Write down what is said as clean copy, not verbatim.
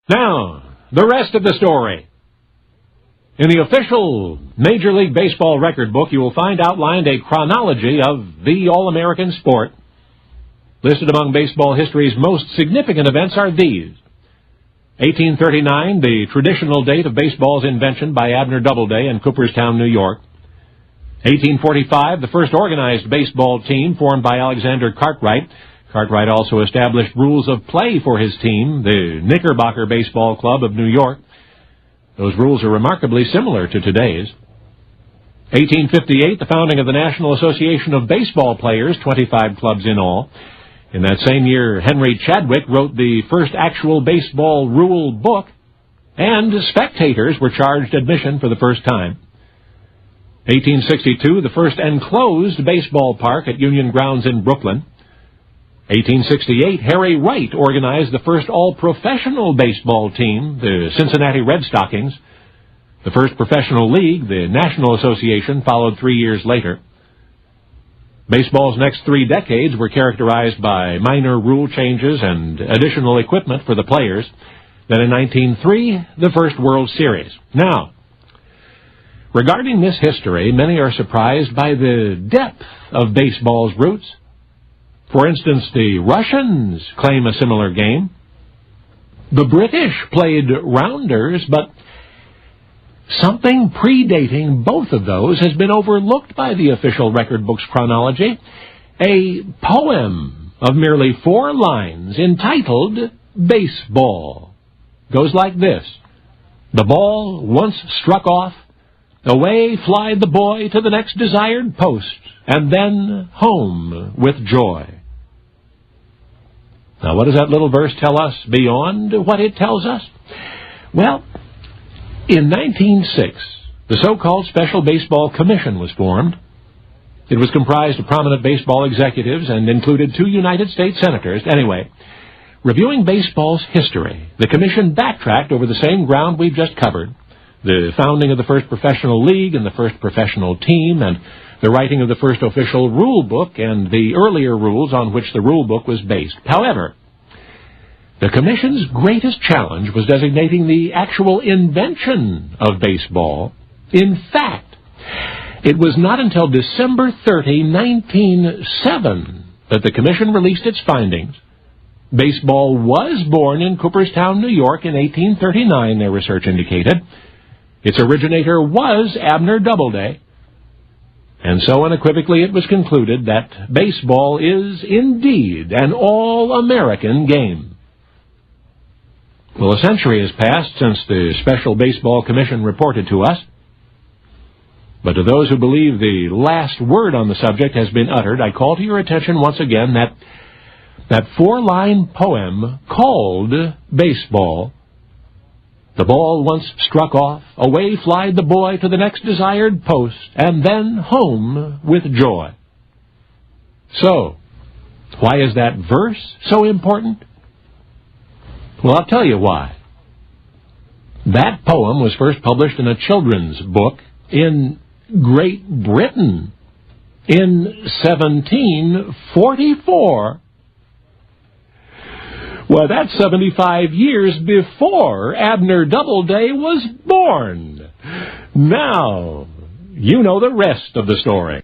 Now, the rest of the story. In the official Major League Baseball record book, you will find outlined a chronology of the All-American sport. Listed among baseball history's most significant events are these. 1839, the traditional date of baseball's invention by Abner Doubleday in Cooperstown, New York. 1845, the first organized baseball team formed by Alexander Cartwright. Cartwright also established rules of play for his team, the Knickerbocker Baseball Club of New York. Those rules are remarkably similar to today's. 1858, the founding of the National Association of Baseball Players, 25 clubs in all. In that same year, Henry Chadwick wrote the first actual baseball rule book, and spectators were charged admission for the first time. 1862, the first enclosed baseball park at Union Grounds in Brooklyn. 1868, Harry Wright organized the first all-professional baseball team, the Cincinnati Red Stockings. The first professional league, the National Association, followed 3 years later. Baseball's next 3 decades were characterized by minor rule changes and additional equipment for the players. Then in 1903, the first World Series. Now, regarding this history, many are surprised by the depth of baseball's roots. For instance, the Russians claim a similar game. The British played rounders, but something predating both of those has been overlooked by the official record book's chronology. A poem of merely 4 lines entitled Baseball goes like this. The ball once struck off, away flied the boy to the next desired post, and then home with joy. Now, what does that little verse tell us beyond what it tells us? Well, in 1906, the so-called Special Baseball Commission was formed. It was comprised of prominent baseball executives and included 2 United States senators. Anyway, reviewing baseball's history, the commission backtracked over the same ground we've just covered. The founding of the first professional league and the first professional team, and the writing of the first official rule book and the earlier rules on which the rule book was based. However, the Commission's greatest challenge was designating the actual invention of baseball. In fact, it was not until December 30, 1907, that the Commission released its findings. Baseball was born in Cooperstown, New York in 1839, their research indicated. Its originator was Abner Doubleday. And so unequivocally it was concluded that baseball is indeed an all-American game. Well, a century has passed since the Special Baseball Commission reported to us. But to those who believe the last word on the subject has been uttered, I call to your attention once again that 4-line poem called Baseball. The ball once struck off, away flied the boy to the next desired post, and then home with joy. So, why is that verse so important? Well, I'll tell you why. That poem was first published in a children's book in Great Britain in 1744. Well, that's 75 years before Abner Doubleday was born. Now, you know the rest of the story.